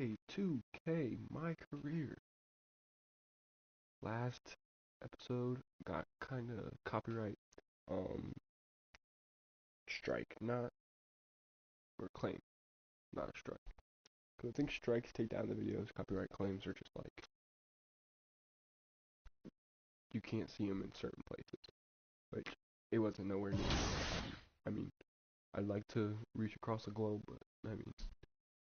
Y1 Pt2, my career. Last episode got kind of copyright strike, not or claim, not a strike. Because I think strikes take down the videos. Copyright claims are just like you can't see them in certain places. Like it wasn't nowhere near. I mean, I'd like to reach across the globe, but I mean,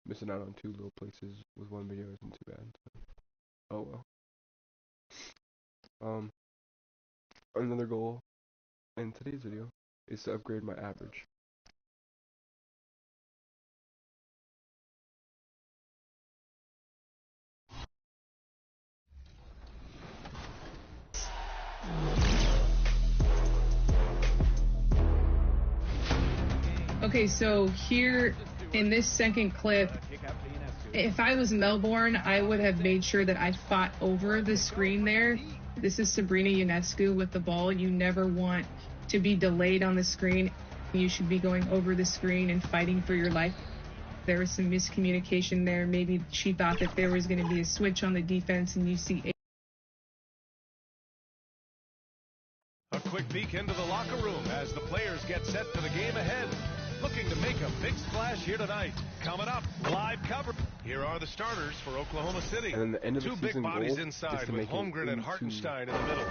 missing out on 2 little places with 1 video isn't too bad. So. Oh well. Another goal in today's video is to upgrade my average. Okay, so here in this second clip, if I was Melbourne, I would have made sure that I fought over the screen there. This is Sabrina Ionescu with the ball. You never want to be delayed on the screen. You should be going over the screen and fighting for your life. There was some miscommunication there. Maybe she thought that there was going to be a switch on the defense, and you see a quick peek into the locker room as the players get set for the game ahead. Looking to make a big splash here tonight. Coming up, live cover. Here are the starters for Oklahoma City. And then the end of the 2 season big bodies goal inside is to with make it Holmgren and into Hartenstein in the middle.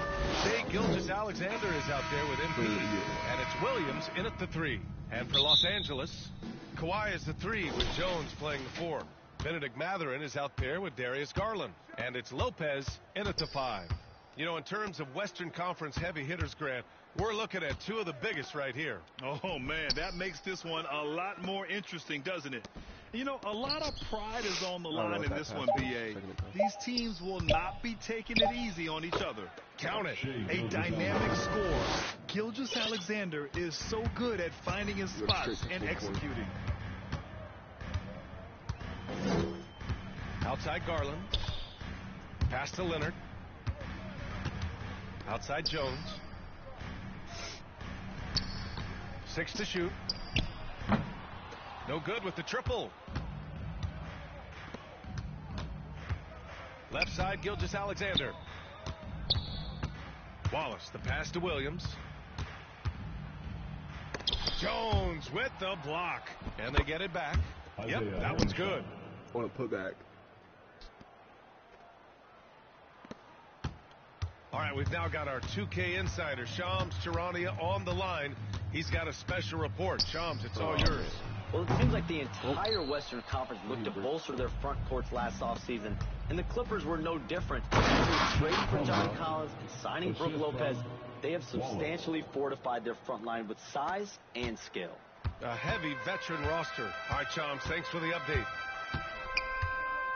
Shea Gilgeous-Alexander is out there with MP. And it's Williams in at the 3. And for Los Angeles, Kawhi is the 3 with Jones playing the 4. Benedict Mathurin is out there with Darius Garland. And it's Lopez in at the 5. You know, in terms of Western Conference heavy hitters, Grant, we're looking at 2 of the biggest right here. Oh, man, that makes this one a lot more interesting, doesn't it? You know, a lot of pride is on the line in this one, B.A. These teams will not be taking it easy on each other. Count it. A dynamic score. Gilgeous-Alexander is so good at finding his spots and executing. Outside Garland. Pass to Leonard. Outside Jones. 6 to shoot. No good with the triple. Left side, Gilgeous-Alexander. Wallace, the pass to Williams. Jones with the block. And they get it back. Yep, that one's good. I want to put back. All right, we've now got our 2K insider, Shams Charania, on the line. He's got a special report. Shams, it's all yours. Well, it seems like the entire Western Conference looked to bolster their front courts last offseason, and the Clippers were no different. Trading for John Collins and signing Brook Lopez, they have substantially fortified their front line with size and skill. A heavy veteran roster. All right, Shams, thanks for the update.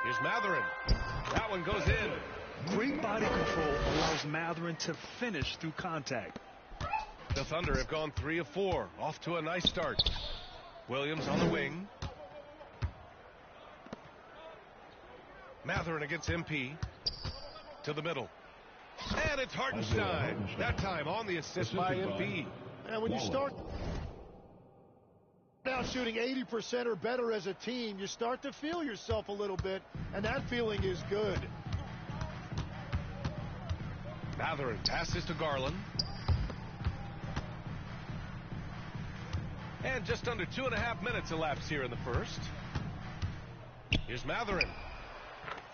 Here's Mathurin. That one goes in. Great body control allows Mathurin to finish through contact. The Thunder have gone 3 of 4. Off to a nice start. Williams on the wing. Mathurin against MP. To the middle. And it's Hartenstein. That time on the assist by MP. And when you start now shooting 80% or better as a team, you start to feel yourself a little bit, and that feeling is good. Mathurin passes to Garland. And just under 2.5 minutes elapsed here in the first. Here's Mathurin.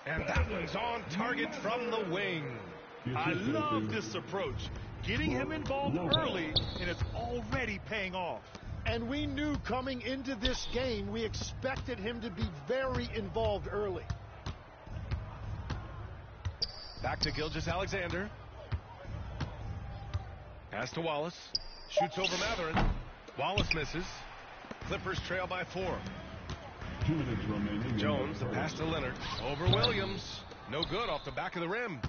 And that one's on target from the wing. I love this approach. Getting him involved early, and it's already paying off. And we knew coming into this game, we expected him to be very involved early. Back to Gilgeous-Alexander. Pass to Wallace. Shoots over Mathurin. Wallace misses. Clippers trail by 4. 2 minutes remaining. Jones, the pass to Leonard. Over Williams. No good off the back of the rim.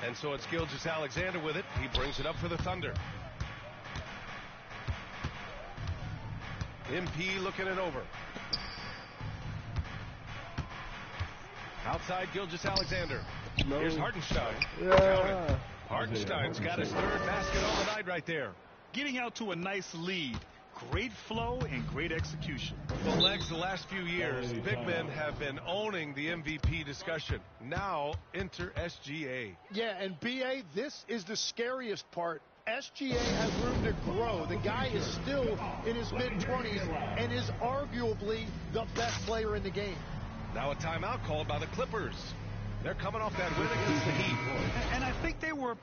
And so it's Gilgeous-Alexander with it. He brings it up for the Thunder. MP looking it over. Outside Gilgeous-Alexander. No. Here's Hartenstein. Yeah. Hartenstein's got his 3rd basket on the night right there. Getting out to a nice lead. Great flow and great execution. Well, Legs, the last few years, big men have been owning the MVP discussion. Now, enter SGA. Yeah, and BA, this is the scariest part. SGA has room to grow. The guy is still in his mid-20s and is arguably the best player in the game. Now a timeout called by the Clippers. They're coming off that win against the Heat. And I think they were...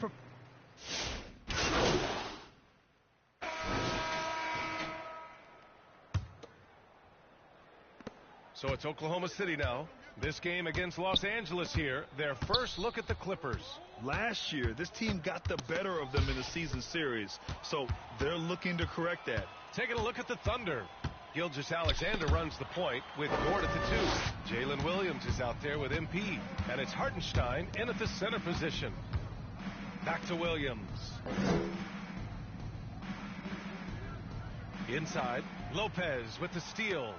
So it's Oklahoma City now. This game against Los Angeles here. Their first look at the Clippers. Last year, this team got the better of them in the season series. So they're looking to correct that. Taking a look at the Thunder. Gilgeous-Alexander runs the point with Gord at the 2. Jalen Williams is out there with MP. And it's Hartenstein in at the center position. Back to Williams. Inside, Lopez with the steal.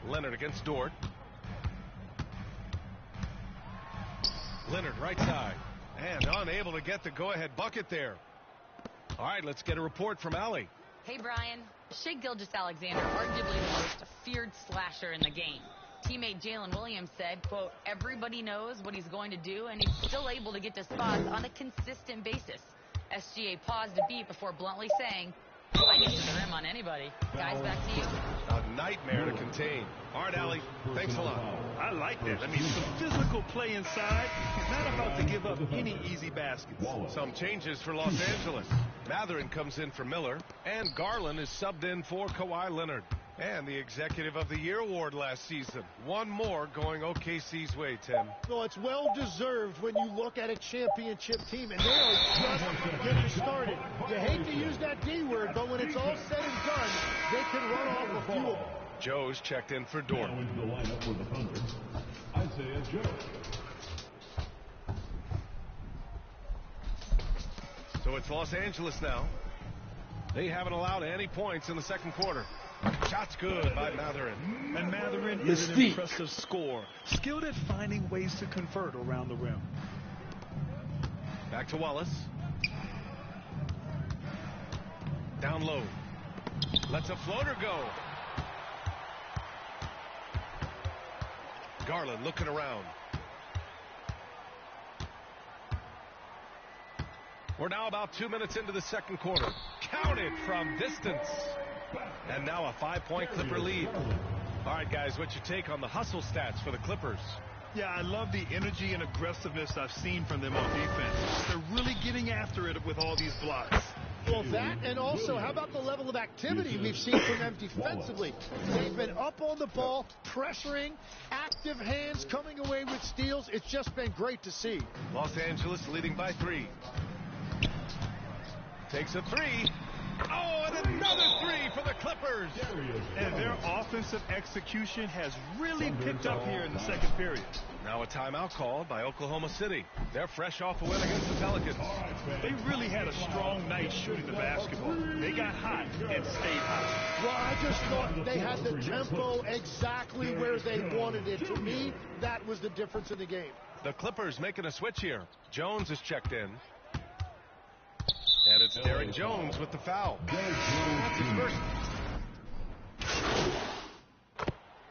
Leonard against Dort. Leonard right side. And unable to get the go-ahead bucket there. All right, let's get a report from Allie. Hey, Brian. Shai Gilgeous-Alexander, arguably the most feared slasher in the game. Teammate Jalen Williams said, quote, everybody knows what he's going to do, and he's still able to get to spots on a consistent basis. SGA paused a beat before bluntly saying, I get to the rim on anybody. Guys, back to you. A nightmare to contain. All right, Allie, thanks a lot. I like that. I mean, some physical play inside. He's not about to give up any easy baskets. Some changes for Los Angeles. Mathurin comes in for Miller, and Garland is subbed in for Kawhi Leonard. And the Executive of the Year award last season. One more going OKC's way, Tim. Well, it's well-deserved when you look at a championship team, and they are just getting started. You hate to use that D word, but when it's all said and done, they can run off a few of them. Joe's checked in for Dort. Now into the lineup for the Thunder, Isaiah Joe. So it's Los Angeles now. They haven't allowed any points in the second quarter. Shot's good by Mathurin. And Mathurin is an impressive scorer. Skilled at finding ways to convert around the rim. Back to Wallace. Down low. Lets a floater go. Garland looking around. We're now about 2 minutes into the second quarter. Counted from distance. And now a 5-point Clipper lead. All right, guys, what's your take on the hustle stats for the Clippers? Yeah, I love the energy and aggressiveness I've seen from them on defense. They're really getting after it with all these blocks. Well, that, and also, how about the level of activity we've seen from them defensively? They've been up on the ball, pressuring, active hands, coming away with steals. It's just been great to see. Los Angeles leading by 3. Takes a 3. Oh, and another 3 for the Clippers. And their offensive execution has really picked up here in the second period. Now a timeout called by Oklahoma City. They're fresh off a win against the Pelicans. They really had a strong night shooting the basketball. They got hot and stayed hot. Well, I just thought they had the tempo exactly where they wanted it. To me, that was the difference in the game. The Clippers making a switch here. Jones is checked in. And it's Derrick Jones with the foul. That's his first.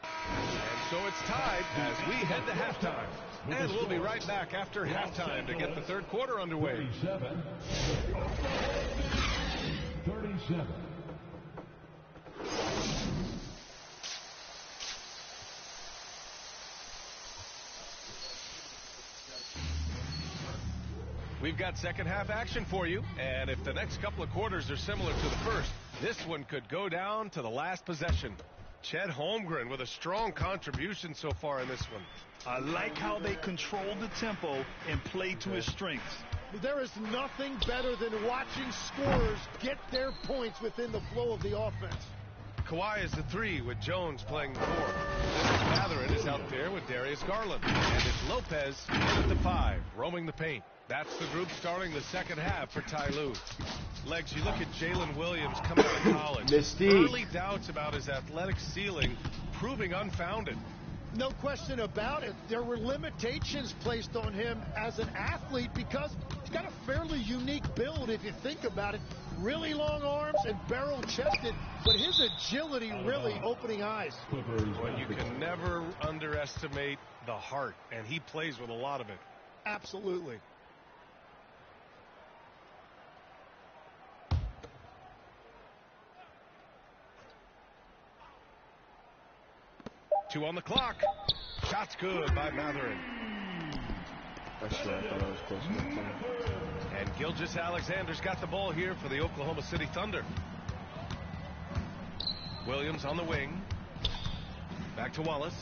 And so it's tied as we head to halftime. And we'll be right back after halftime to get the third quarter underway. 37. We've got second half action for you, and if the next couple of quarters are similar to the first, this one could go down to the last possession. Chet Holmgren with a strong contribution so far in this one. I like how they control the tempo and play to his strengths. There is nothing better than watching scorers get their points within the flow of the offense. Kawhi is the 3 with Jones playing the 4. Mathurin is out there with Darius Garland. And it's Lopez at the 5, roaming the paint. That's the group starting the second half for Ty Lue. Legs, you look at Jalen Williams coming out of college. Early doubts about his athletic ceiling proving unfounded. No question about it. There were limitations placed on him as an athlete because he's got a fairly unique build if you think about it. Really long arms and barrel-chested, but his agility really opening eyes. Well, you can never underestimate the heart, and he plays with a lot of it. Absolutely. Two on the clock. Shot's good by Matherin. I swear I thought I was close enough to him. And Gilgeous-Alexander's got the ball here for the Oklahoma City Thunder. Williams on the wing. Back to Wallace.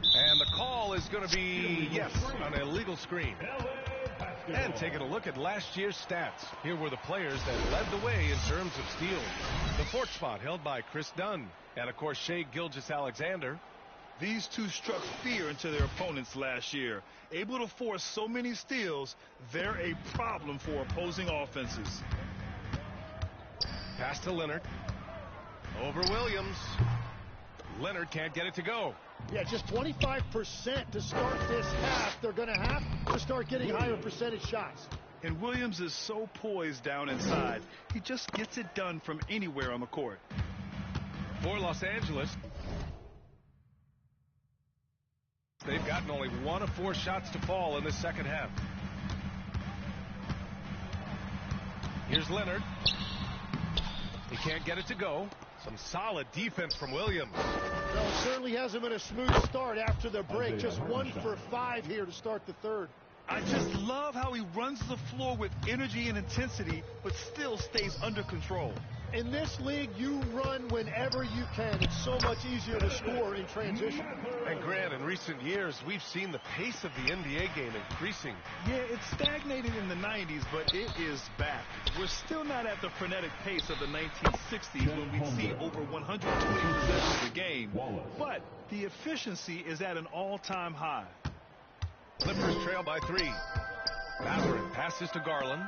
And the call is going to be, yes, an illegal screen. And taking a look at last year's stats. Here were the players that led the way in terms of steals. The fourth spot held by Chris Dunn. And, of course, Shai Gilgeous-Alexander. These two struck fear into their opponents last year. Able to force so many steals, they're a problem for opposing offenses. Pass to Leonard. Over Williams. Leonard can't get it to go. Yeah, just 25% to start this half. They're going to have to start getting higher percentage shots. And Williams is so poised down inside. He just gets it done from anywhere on the court. For Los Angeles, they've gotten only 1 of 4 shots to fall in this second half. Here's Leonard. He can't get it to go. Some solid defense from Williams. Well, it certainly hasn't been a smooth start after the break. Just 1 for 5 here to start the third. I just love how he runs the floor with energy and intensity, but still stays under control. In this league, you run whenever you can. It's so much easier to score in transition. And Grant, in recent years, we've seen the pace of the NBA game increasing. Yeah, it stagnated in the 90s, but it is back. We're still not at the frenetic pace of the 1960s when we'd see over 120 possessions a game. But the efficiency is at an all-time high. Clippers trail by 3. Matherin passes to Garland.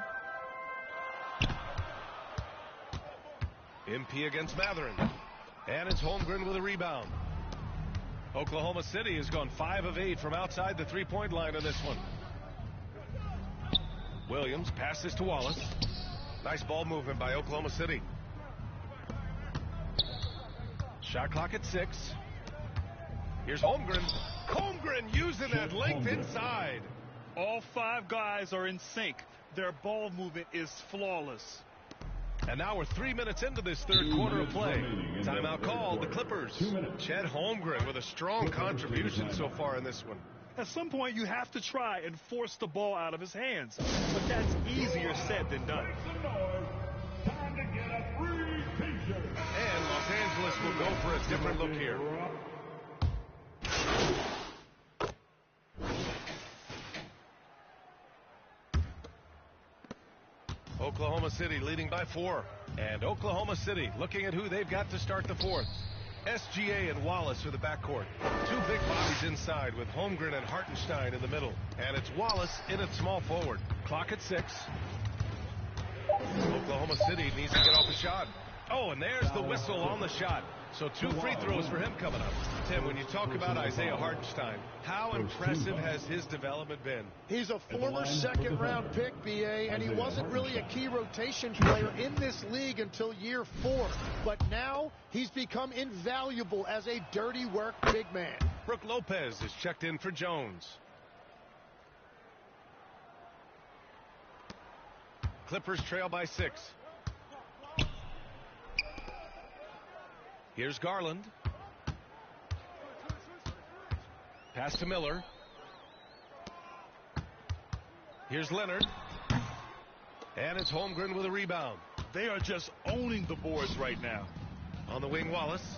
MP against Matherin. And it's Holmgren with a rebound. Oklahoma City has gone 5 of 8 from outside the three-point line in this one. Williams passes to Wallace. Nice ball movement by Oklahoma City. Shot clock at 6. Here's Holmgren. Holmgren using that length inside. All 5 guys are in sync. Their ball movement is flawless. And now we're 3 minutes into this third quarter of play. Timeout called, the Clippers. Chet Holmgren with a strong contribution so far in this one. At some point, you have to try and force the ball out of his hands. But that's easier said than done. And Los Angeles will go for a different look here. Oklahoma City leading by 4. And Oklahoma City looking at who they've got to start the fourth. SGA and Wallace are the backcourt. 2 big bodies inside with Holmgren and Hartenstein in the middle. And it's Wallace in at small forward. Clock at 6. Oklahoma City needs to get off a shot. Oh, and there's the whistle on the shot. So 2 free throws for him coming up. Tim, when you talk about Isaiah Hartenstein, how impressive has his development been? He's a former second-round pick, BA, and he wasn't really a key rotation player in this league until year 4. But now he's become invaluable as a dirty work big man. Brook Lopez is checked in for Jones. Clippers trail by 6. Here's Garland. Pass to Miller. Here's Leonard. And it's Holmgren with a rebound. They are just owning the boards right now. On the wing, Wallace.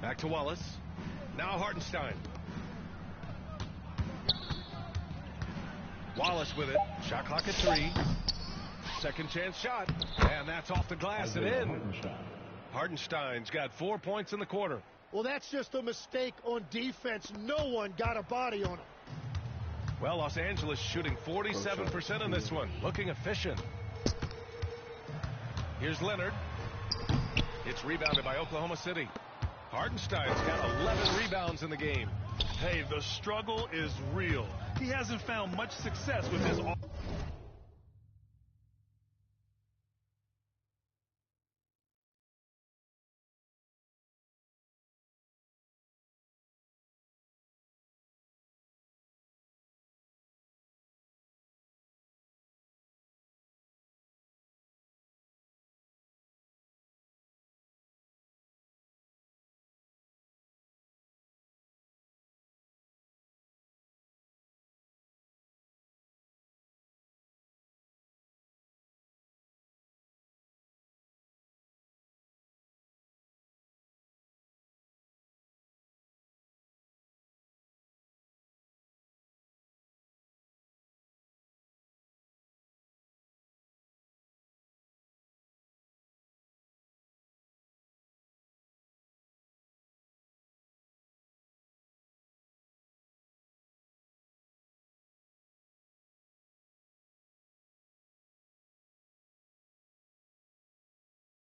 Back to Wallace. Now Hartenstein. Wallace with it. Shot clock at 3. Second chance shot. And that's off the glass and in. Hartenstein's got 4 points in the quarter. Well, that's just a mistake on defense. No one got a body on him. Well, Los Angeles shooting 47% in this one. Looking efficient. Here's Leonard. It's rebounded by Oklahoma City. Hartenstein's got 11 rebounds in the game. Hey, the struggle is real. He hasn't found much success with his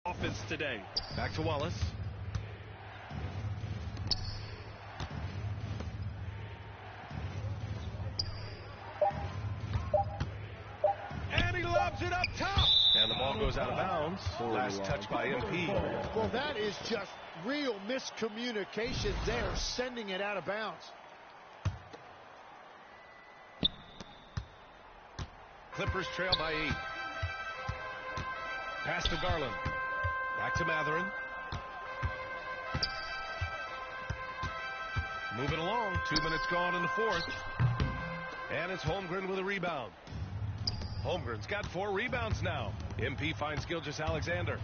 offense today. Back to Wallace. And he lobs it up top. And the ball goes out of bounds. Last touch by MP. Well, that is just real miscommunication there, sending it out of bounds. Clippers trail by 8. Pass to Garland. Back to Matherin. Moving along. 2 minutes gone in the fourth. And it's Holmgren with a rebound. Holmgren's got 4 rebounds now. MP finds Gilgeous-Alexander.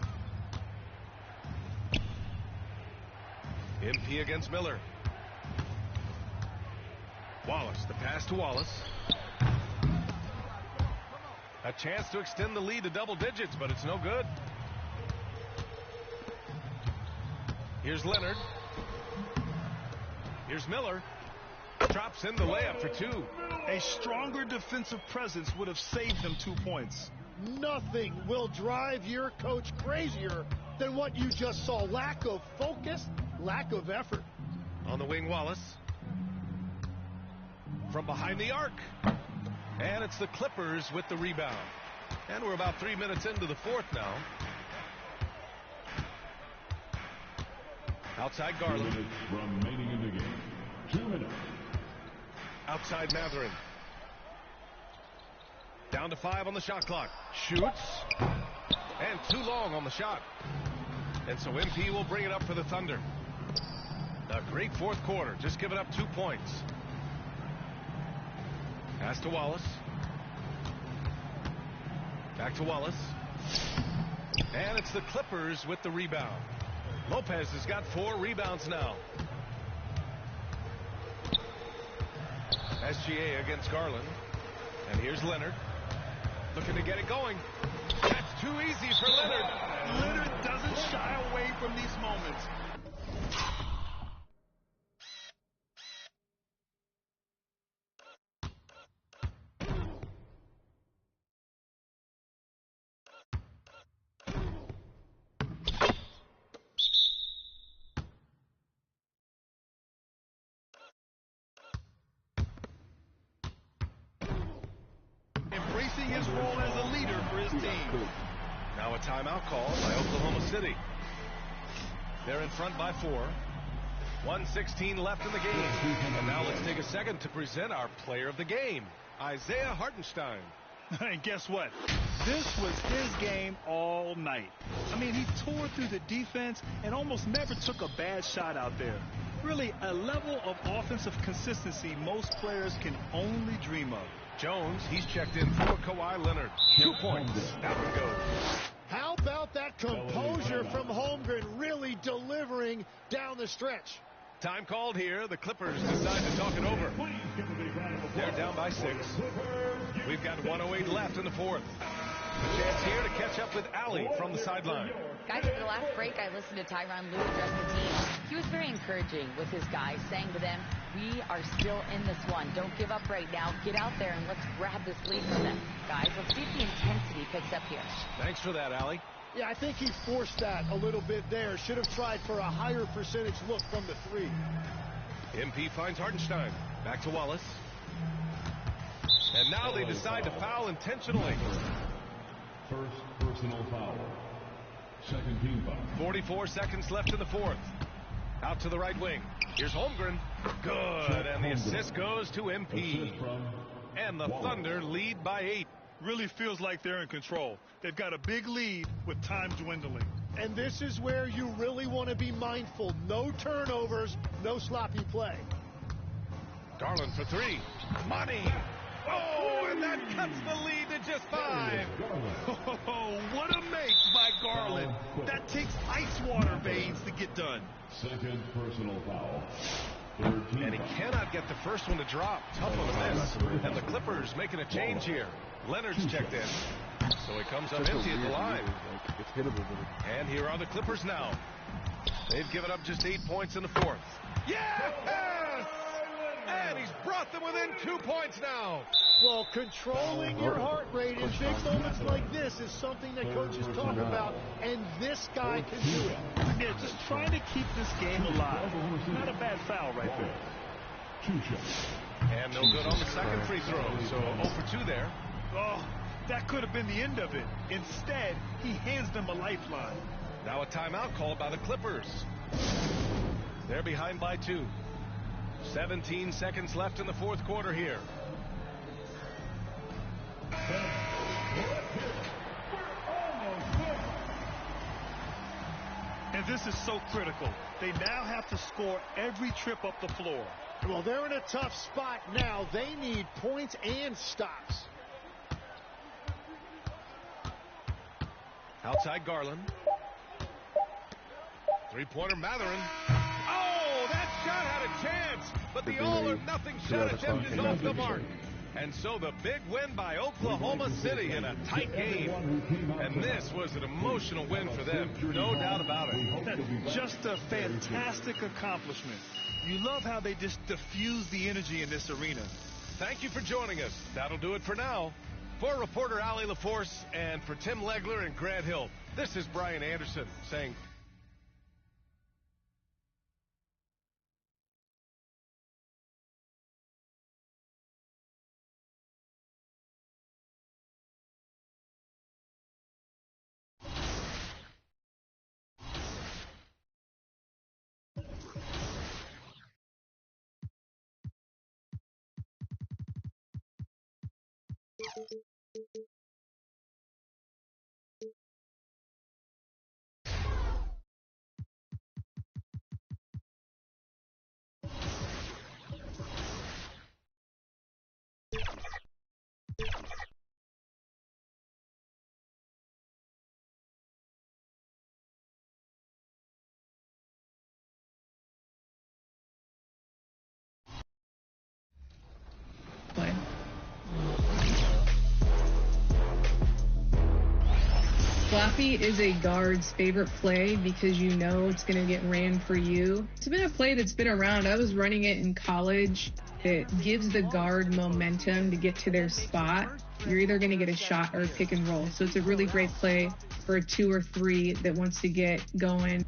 MP against Miller. Wallace. The pass to Wallace. A chance to extend the lead to double digits, but it's no good. Here's Leonard. Here's Miller. Drops in the layup for 2. A stronger defensive presence would have saved them 2 points. Nothing will drive your coach crazier than what you just saw. Lack of focus, lack of effort. On the wing, Wallace. From behind the arc. And it's the Clippers with the rebound. And we're about 3 minutes into the fourth now. Outside Garland. 2 minutes remaining in the game. 2 minutes. Outside Matherin. Down to 5 on the shot clock. Shoots. And too long on the shot. And so MP will bring it up for the Thunder. A great fourth quarter. Just giving up 2 points. Pass to Wallace. Back to Wallace. And it's the Clippers with the rebound. Lopez has got 4 rebounds now. SGA against Garland. And here's Leonard. Looking to get it going. That's too easy for Leonard. Leonard doesn't shy away from these moments. Embracing his role as a leader for his team. Now a timeout call by Oklahoma City. They're in front by 4. 1:16 left in the game. And now let's take a second to present our player of the game, Isaiah Hartenstein. And guess what? This was his game all night. I mean, he tore through the defense and almost never took a bad shot out there. Really, a level of offensive consistency most players can only dream of. Jones, he's checked in for Kawhi Leonard. 2 points. That one goes. How about that composure from Holmgren, really delivering down the stretch? Time called here. The Clippers decide to talk it over. They're down by 6. We've got 1:08 left in the fourth. A chance here to catch up with Allie from the sideline. Guys, at the last break, I listened to Tyronn Lue address the team. He was very encouraging with his guys, saying to them, we are still in this one. Don't give up right now. Get out there and let's grab this lead from them. Guys, let's see if the intensity picks up here. Thanks for that, Allie. Yeah, I think he forced that a little bit there. Should have tried for a higher percentage look from the three. MP finds Hartenstein. Back to Wallace. And now they decide to foul intentionally. First personal foul. Second team foul. 44 seconds left in the fourth. Out to the right wing. Here's Holmgren. Good. And the assist goes to MP. And the Thunder lead by 8. Really feels like they're in control. They've got a big lead with time dwindling. And this is where you really want to be mindful. No turnovers, no sloppy play. Garland for 3. Money. Oh, and that cuts the lead to just 5. Oh, what a make by Garland. That takes ice water veins to get done. Second personal foul. And he cannot get the first one to drop. Tough on the miss. And the Clippers making a change here. Leonard's checked in. So he comes up empty at the line. It's hittable. And here are the Clippers now. They've given up just 8 points in the fourth. Yes! And he's brought them within 2 points now. Well, controlling your heart rate in big moments like this is something that coaches talk about, and this guy can do it. Yeah, just trying to keep this game alive. Not a bad foul right there. And no good on the second free throw. So 0 for 2 there. Oh, that could have been the end of it. Instead, he hands them a lifeline. Now a timeout called by the Clippers. They're behind by 2. 17 seconds left in the fourth quarter here. And this is so critical. They now have to score every trip up the floor. Well, they're in a tough spot now. They need points and stops. Outside Garland. Three-pointer Matherin. Oh, that shot had a chance, but the all-or-nothing shot attempt is off the mark. And so the big win by Oklahoma City in a tight game. And this was an emotional win for them, no doubt about it. That's just a fantastic accomplishment. You love how they just diffuse the energy in this arena. Thank you for joining us. That'll do it for now. For reporter Allie LaForce and for Tim Legler and Grant Hill, this is Brian Anderson saying Play. Floppy is a guard's favorite play because you know it's going to get ran for you. It's been a play that's been around. I was running it in college. It gives the guard momentum to get to their spot. You're either going to get a shot or a pick and roll. So it's a really great play for a 2 or 3 that wants to get going.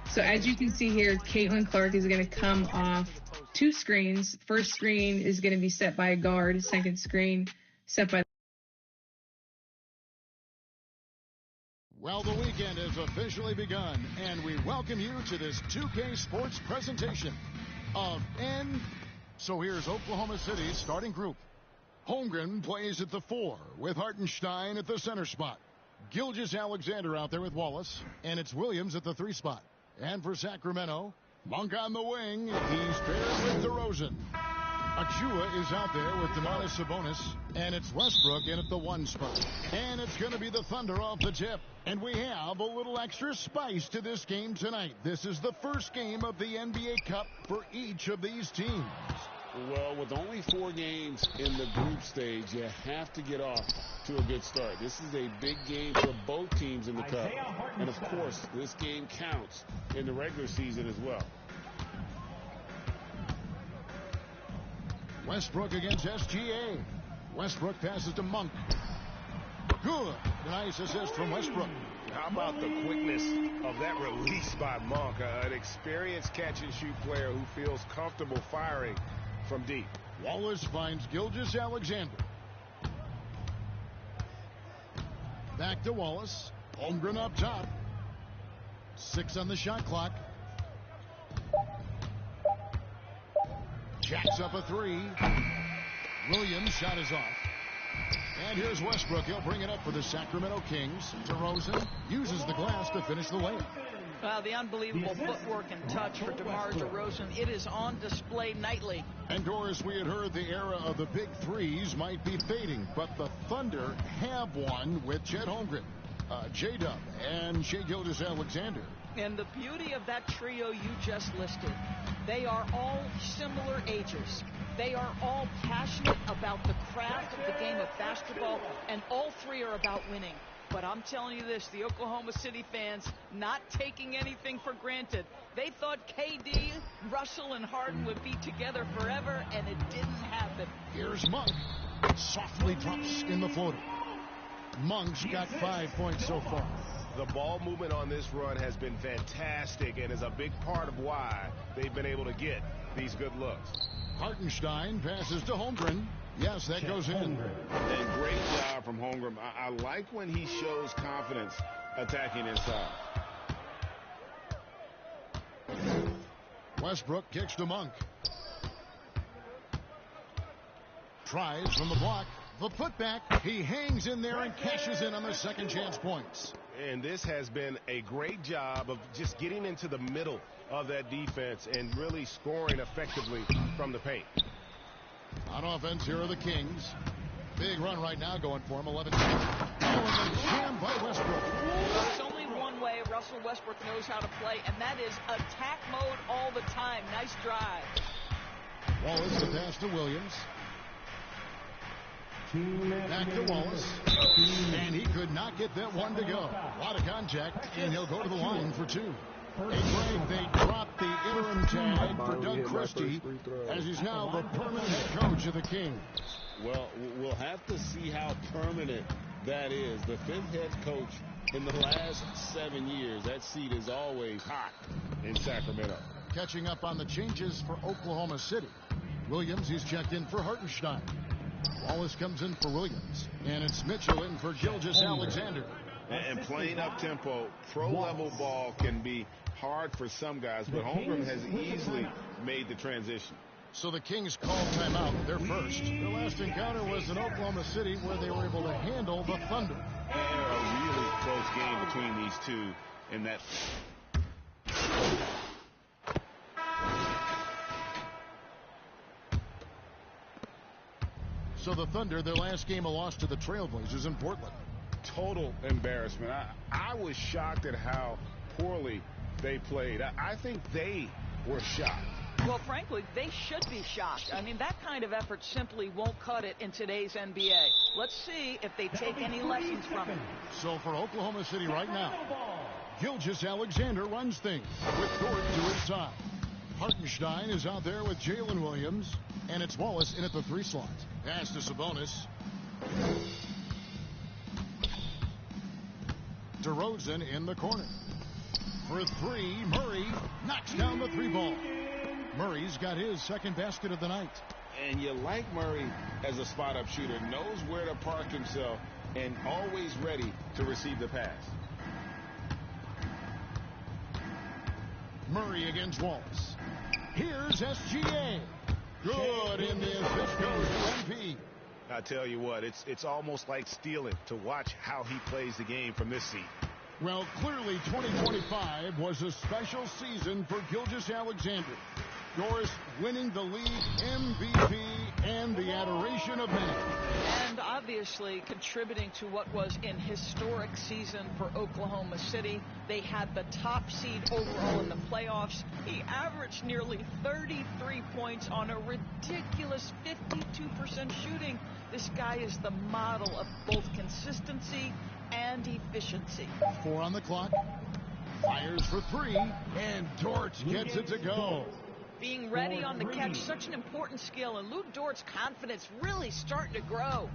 So as you can see here, Caitlin Clark is going to come off 2 screens. First screen is going to be set by a guard. Second screen set by. Well, the weekend has officially begun, and we welcome you to this 2K Sports presentation of N. So here's Oklahoma City's starting group. Holmgren plays at the 4 with Hartenstein at the center spot. Gilgeous-Alexander out there with Wallace, and it's Williams at the 3 spot. And for Sacramento, Monk on the wing. He's paired with DeRozan. Achua is out there with Domantas Sabonis, and it's Westbrook in at the 1 spot. And it's going to be the Thunder off the tip. And we have a little extra spice to this game tonight. This is the first game of the NBA Cup for each of these teams. Well, with only 4 games in the group stage, you have to get off to a good start. This is a big game for both teams in the Cup. And, of course, this game counts in the regular season as well. Westbrook against SGA. Westbrook passes to Monk. Good. Nice assist from Westbrook. How about the quickness of that release by Monk? An experienced catch-and-shoot player who feels comfortable firing from deep. Wallace finds Gilgeous-Alexander. Back to Wallace. Holmgren up top. 6 on the shot clock. Jacks up a 3. Williams' shot is off. And here's Westbrook. He'll bring it up for the Sacramento Kings. DeRozan uses the glass to finish the layup. Well, the unbelievable footwork and touch for DeMar DeRozan. It is on display nightly. And Doris, we had heard the era of the big threes might be fading, but the Thunder have one with Chet Holmgren, J-Dub, and Shai Gilgeous-Alexander. And the beauty of that trio you just listed, they are all similar ages. They are all passionate about the craft of the game of basketball, and all three are about winning. But I'm telling you this, the Oklahoma City fans not taking anything for granted. They thought KD, Russell, and Harden would be together forever, and it didn't happen. Here's Monk. Softly drops in the floater. Monk's got 5 points so far. The ball movement on this run has been fantastic and is a big part of why they've been able to get these good looks. Hartenstein passes to Holmgren. Yes, that goes in. And great job from Holmgren. I like when he shows confidence attacking inside. Westbrook kicks to Monk. Tries from the block. The putback. He hangs in there and cashes in on the second chance points. And this has been a great job of just getting into the middle of that defense and really scoring effectively from the paint. On offense, here are the Kings. Big run right now going for him. 11. Oh, and then jammed by Westbrook. There's only one way Russell Westbrook knows how to play, and that is attack mode all the time. Nice drive. Wallace the pass to Williams. Back to Wallace. And he could not get that one to go. A lot of contact, and he'll go to the line for 2. Hey, Greg, they dropped the interim tag for Doug Christie as he's now the permanent head coach of the Kings. Well, we'll have to see how permanent that is. The 5th head coach in the last 7 years. That seat is always hot in Sacramento. Catching up on the changes for Oklahoma City. Williams, he's checked in for Hartenstein. Wallace comes in for Williams. And it's Mitchell in for Gilgeous-Alexander. And playing up-tempo, pro-level ball can be hard for some guys, but Holmgren has easily made the transition. So the Kings call timeout. They're first. Their last encounter was in Oklahoma City where they were able to handle the Thunder. And a really close game between these two in that. So the Thunder, their last game, a loss to the Trailblazers in Portland. Total embarrassment. I was shocked at how poorly they played. I think they were shocked. Well, frankly, they should be shocked. I mean, that kind of effort simply won't cut it in today's NBA. Let's see if they take any lessons from it. So for Oklahoma City right now, Gilgeous-Alexander runs things with Dort to his side. Hartenstein is out there with Jalen Williams, and it's Wallace in at the 3 slot. Pass to Sabonis. DeRozan in the corner. For 3, Murray knocks down the 3 ball. Murray's got his second basket of the night. And you like Murray as a spot-up shooter, knows where to park himself, and always ready to receive the pass. Murray against Wallace. Here's SGA. Good in the assist goes to MP. I tell you what, it's almost like stealing to watch how he plays the game from this seat. Well, clearly 2025 was a special season for Gilgeous-Alexander. Doris winning the league MVP and the adoration of many. And obviously contributing to what was an historic season for Oklahoma City. They had the top seed overall in the playoffs. He averaged nearly 33 points on a ridiculous 52% shooting. This guy is the model of both consistency and efficiency. 4 on the clock. Fires for 3. And Dort gets it to go. Being ready on the catch, such an important skill, and Lou Dort's confidence really starting to grow.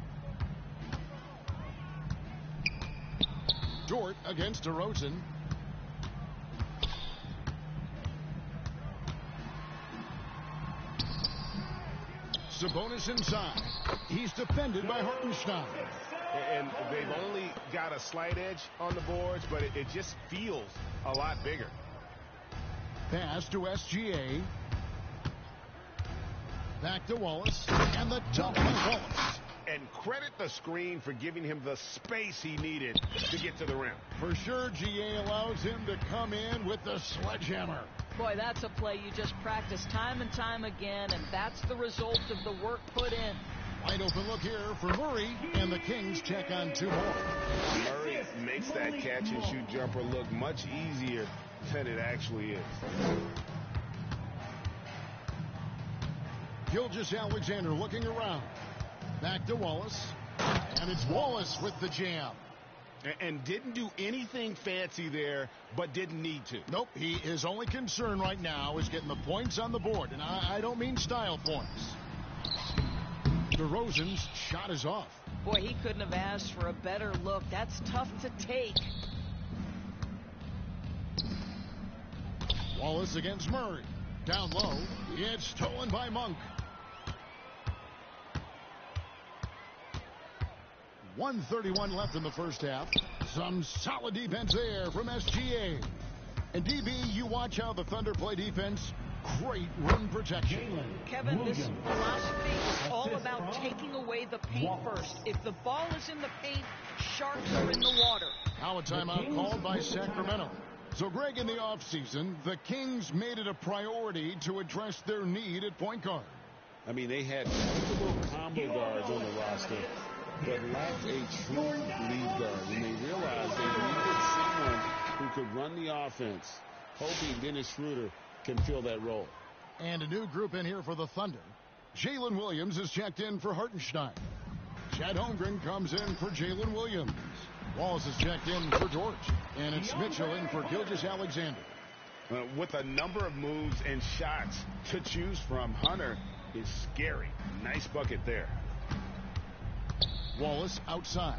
Dort against DeRozan. Sabonis inside. He's defended by Hartenstein. And they've only got a slight edge on the boards, but it just feels a lot bigger. Pass to SGA. Back to Wallace. And the dunk by Wallace. And credit the screen for giving him the space he needed to get to the rim. For sure, GA allows him to come in with the sledgehammer. Boy, that's a play you just practice time and time again, and that's the result of the work put in. Wide open look here for Murray, and the Kings check on two more. Murray makes that catch-and-shoot jumper look much easier than it actually is. Gilgeous-Alexander looking around. Back to Wallace. And it's Wallace with the jam. And didn't do anything fancy there, but didn't need to. Nope, his only concern right now is getting the points on the board. And I don't mean style points. DeRozan's shot is off. Boy, he couldn't have asked for a better look. That's tough to take. Wallace against Murray. Down low. It's stolen by Monk. 1:31 left in the first half. Some solid defense there from SGA. And DB, you watch how the Thunder play defense. Great rim protection. Kevin, this philosophy is all about taking away the paint first. If the ball is in the paint, sharks are in the water. Now a timeout called by Sacramento. So, Greg, in the offseason, the Kings made it a priority to address their need at point guard. I mean, they had multiple combo guards on the roster, but lacked a true lead guard. And they realized they needed someone who could run the offense, hoping Dennis Schroeder can fill that role. And a new group in here for the Thunder. Jalen Williams is checked in for Hartenstein. Chad Holmgren comes in for Jalen Williams. Wallace is checked in for Dort. And it's Mitchell in for Gilgeous-Alexander. With a number of moves and shots to choose from, Hunter is scary. Nice bucket there. Wallace outside.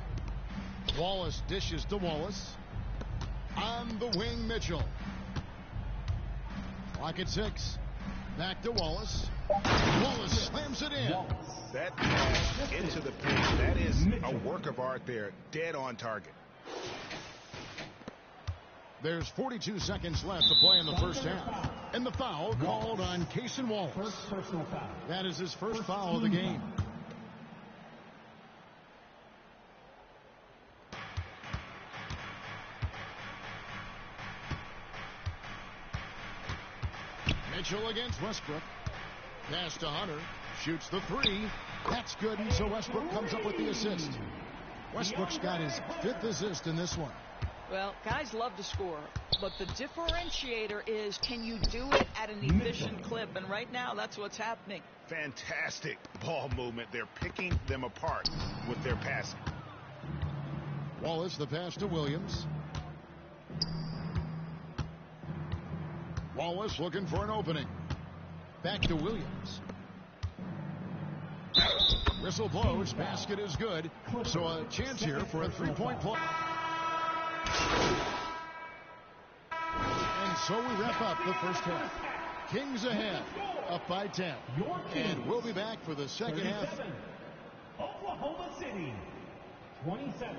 Wallace dishes to Wallace. On the wing, Mitchell. Clock at 6. Back to Wallace. Wallace slams it in. That pass into the paint, that is a work of art there. Dead on target. There's 42 seconds left to play in the first half. And the foul called on Cason Wallace. First personal foul. That is his first foul of the game. Mitchell against Westbrook. Pass to Hunter. Shoots the three. That's good, and so Westbrook comes up with the assist. Westbrook's got his 5th assist in this one. Well, guys love to score, but the differentiator is, can you do it at an efficient clip? And right now, that's what's happening. Fantastic ball movement. They're picking them apart with their passing. Wallace, the pass to Williams. Wallace looking for an opening. Back to Williams. Whistle blows. Basket is good. So a chance here for a three-point play. And so we wrap up the first half. Kings ahead, up by 10. And we'll be back for the second half. Oklahoma City, 27.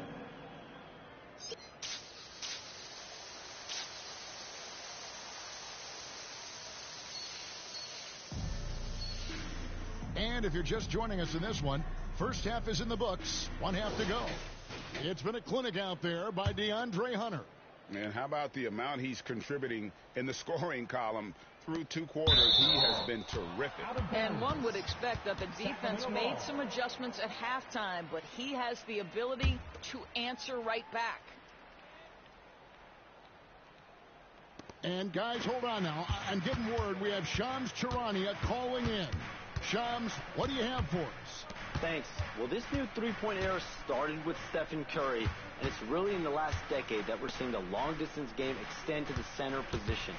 And if you're just joining us in this one, first half is in the books. One half to go. It's been a clinic out there by DeAndre Hunter. And how about the amount he's contributing in the scoring column through 2 quarters? He has been terrific. And one would expect that the defense made some adjustments at halftime, but he has the ability to answer right back. And guys, hold on now. I'm getting word we have Shams Charania calling in. Shams, what do you have for us? Thanks. Well, this new three-point era started with Stephen Curry, and it's really in the last decade that we're seeing the long-distance game extend to the center position.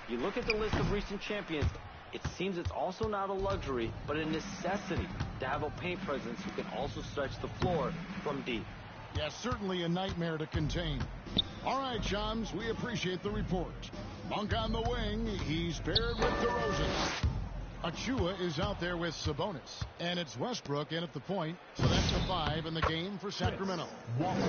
You look at the list of recent champions, it seems it's also not a luxury, but a necessity to have a paint presence who can also stretch the floor from deep. Yeah, certainly a nightmare to contain. All right, chums, we appreciate the report. Monk on the wing. He's paired with DeRozan. Achua is out there with Sabonis. And it's Westbrook in at the point. So that's the 5 in the game for Sacramento.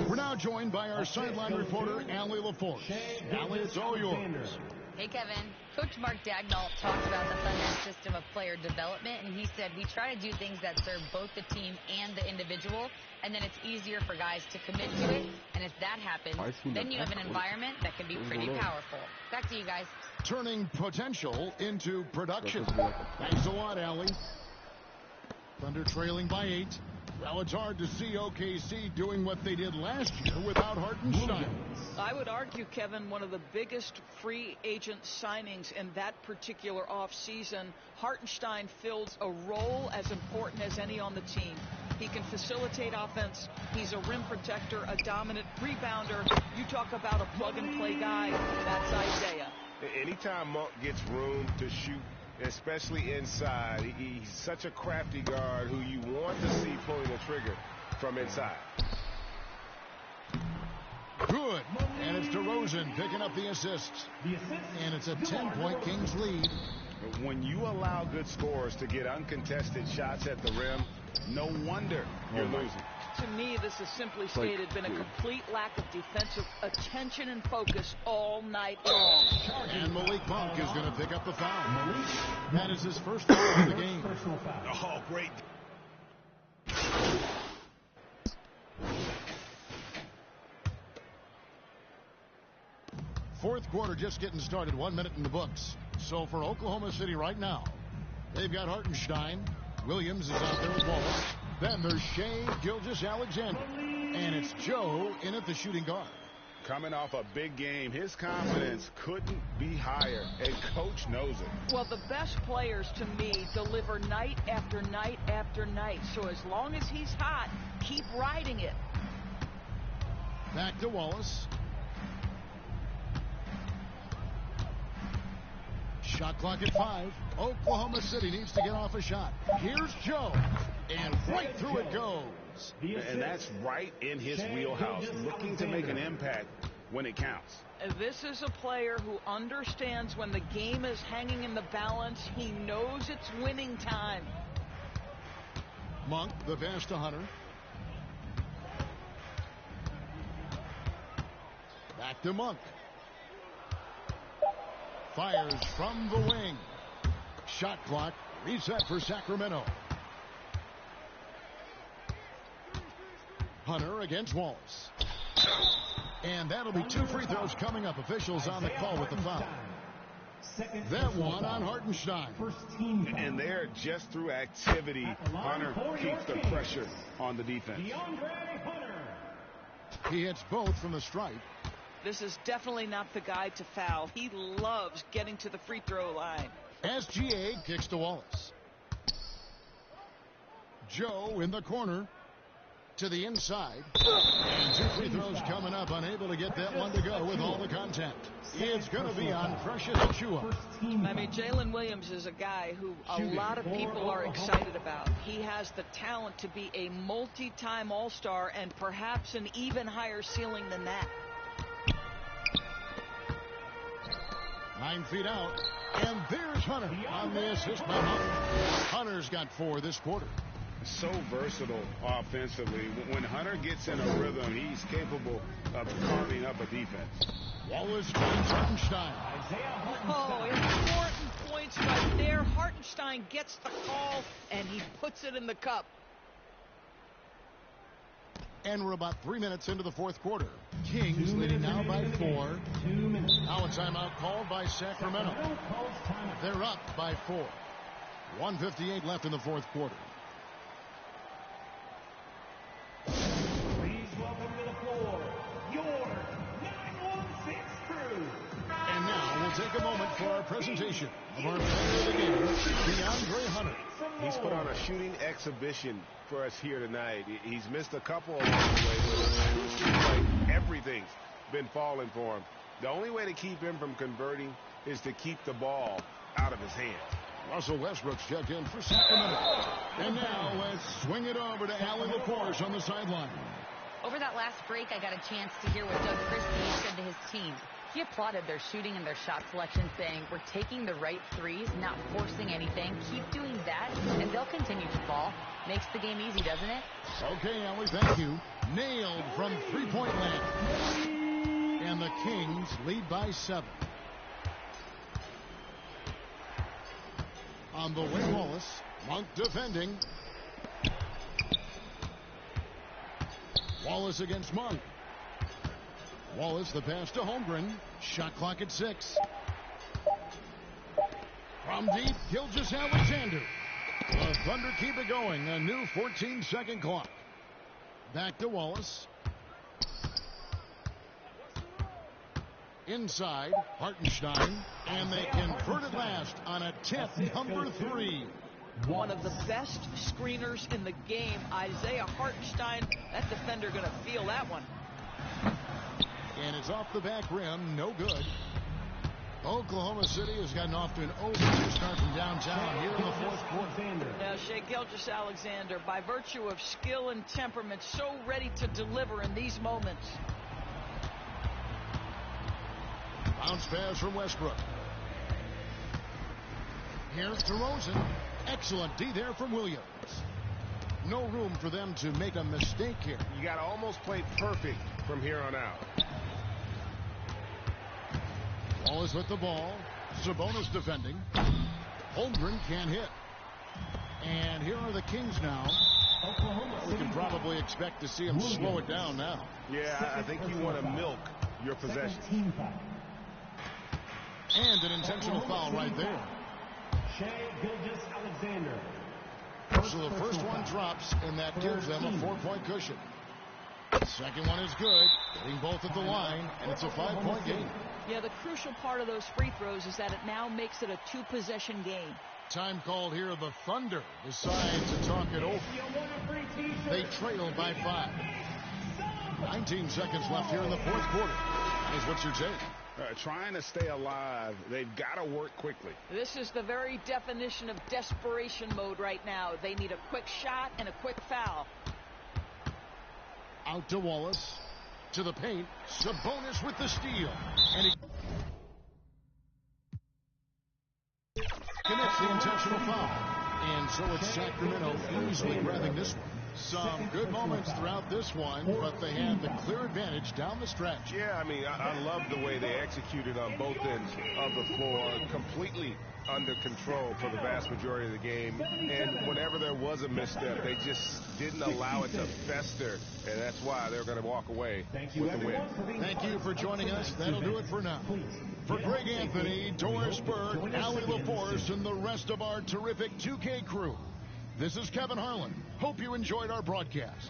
We're now joined by our sideline reporter, Allie LaForce. Allie, it's all yours. Hey, Kevin. Coach Mark Dagnall talked about the Thunder's system of player development, and he said, we try to do things that serve both the team and the individual, and then it's easier for guys to commit to it, and if that happens, then you have an environment that can be pretty powerful. Back to you guys. Turning potential into production. Thanks a lot, Allie. Thunder trailing by 8. Well, it's hard to see OKC doing what they did last year without Hartenstein. I would argue, Kevin, one of the biggest free agent signings in that particular offseason. Hartenstein fills a role as important as any on the team. He can facilitate offense. He's a rim protector, a dominant rebounder. You talk about a plug-and-play guy, that's Isaiah. Anytime Monk gets room to shoot, especially inside, he's such a crafty guard who you want to see pulling the trigger from inside. Good. And it's DeRozan picking up the assists. And it's a 10-point Kings lead. When you allow good scorers to get uncontested shots at the rim, no wonder you're losing. To me, this has simply stated been a complete lack of defensive attention and focus all night long. And Malik Monk is going to pick up the foul. That is his first foul of the game. Oh, great. Fourth quarter just getting started. 1 minute in the books. So for Oklahoma City right now, they've got Hartenstein. Williams is out there with Wallace. Then there's Shai Gilgeous-Alexander. And it's Joe in at the shooting guard. Coming off a big game, his confidence couldn't be higher, and Coach knows it. Well, the best players, to me, deliver night after night after night. So as long as he's hot, keep riding it. Back to Wallace. Shot clock at 5. Oklahoma City needs to get off a shot. Here's Joe. And right through it goes. And that's right in his wheelhouse, looking to make an impact when it counts. This is a player who understands when the game is hanging in the balance. He knows it's winning time. Monk, the pass to Hunter. Back to Monk. Fires from the wing. Shot clock reset for Sacramento. Hunter against Wallace. And that'll be 2 free throws coming up. Officials on the call with the foul. That one on Hartenstein. And there, just through activity, Hunter keeps the pressure on the defense. He hits both from the stripe. This is definitely not the guy to foul. He loves getting to the free throw line. SGA kicks to Wallace. Joe in the corner to the inside. And 2 free throws coming up. Unable to get that one to go with all the contact. It's going to be on Precious Achua. I mean, Jalen Williams is a guy who a lot of people are excited about. He has the talent to be a multi-time All-Star and perhaps an even higher ceiling than that. 9 feet out. And there's Hunter on the assist by Monk. Hunter's got 4 this quarter. So versatile offensively. When Hunter gets in a rhythm, he's capable of carving up a defense. Wallace finds Hartenstein. Oh, important points right there. Hartenstein gets the call, and he puts it in the cup. And we're about 3 minutes into the fourth quarter. Kings leading now by 4. Now a timeout called by Sacramento. They're up by 4. 1:58 left in the fourth quarter. Please welcome to the floor, your 916 crew. And now we'll take a moment for our presentation of our player of the game, DeAndre Hunter. He's put on a shooting exhibition for us here tonight. He's missed a couple along the way, but it seems like everything's been falling for him. The only way to keep him from converting is to keep the ball out of his hands. Russell Westbrook's checked in for Sacramento. And now let's swing it over to Allie LaForce on the sideline. Over that last break, I got a chance to hear what Doug Christie said to his team. He applauded their shooting and their shot selection, saying, "We're taking the right threes, not forcing anything. Keep doing that, and they'll continue to fall." Makes the game easy, doesn't it? Okay, Ellie, thank you. Nailed from three-point land. And the Kings lead by 7. On the way, Wallace. Monk defending. Wallace against Monk. Wallace, the pass to Holmgren. Shot clock at 6. From deep, Gilgeous-Alexander. The Thunder keep it going. A new 14-second clock. Back to Wallace. Inside, Hartenstein. And they convert it last on a tip, number 3. One of the best screeners in the game, Isaiah Hartenstein. That defender going to feel that one. And it's off the back rim, no good. Oklahoma City has gotten off to an 0-2 start from downtown here in the fourth quarter. Now, Shai Gilgeous-Alexander, by virtue of skill and temperament, so ready to deliver in these moments. Bounce pass from Westbrook. Here's DeRozan. Excellent D there from Williams. No room for them to make a mistake here. You got to almost play perfect from here on out. Wallace with the ball. Sabonis defending. Holmgren can't hit. And here are the Kings now. We can probably expect to see them slow it down now. Yeah, I think you want to milk your possession. And an intentional foul right there. Shai Gilgeous-Alexander. So the first one drops, and that gives them a 4-point cushion. Second one is good, hitting both at the line, and it's a 5-point game. Yeah, the crucial part of those free throws is that it now makes it a 2-possession game. Time called here. The Thunder decide to talk it over. They trail by 5. 19 seconds left here in the fourth quarter. Guys, what's your take? Trying to stay alive. They've got to work quickly. This is the very definition of desperation mode right now. They need a quick shot and a quick foul. Out to Wallace. To the paint. Sabonis with the steal. And he commits the intentional foul. And so it's Sacramento easily grabbing this one. Some good moments throughout this one, but they had the clear advantage down the stretch. Yeah, I mean, I love the way they executed on both ends of the floor, completely under control for the vast majority of the game. And whenever there was a misstep, they just didn't allow it to fester, and that's why they're going to walk away with the win. Thank you for joining us. That'll do it for now. For Greg Anthony, Doris Burke, Allie LaForce, and the rest of our terrific 2K crew, this is Kevin Harlan. Hope you enjoyed our broadcast.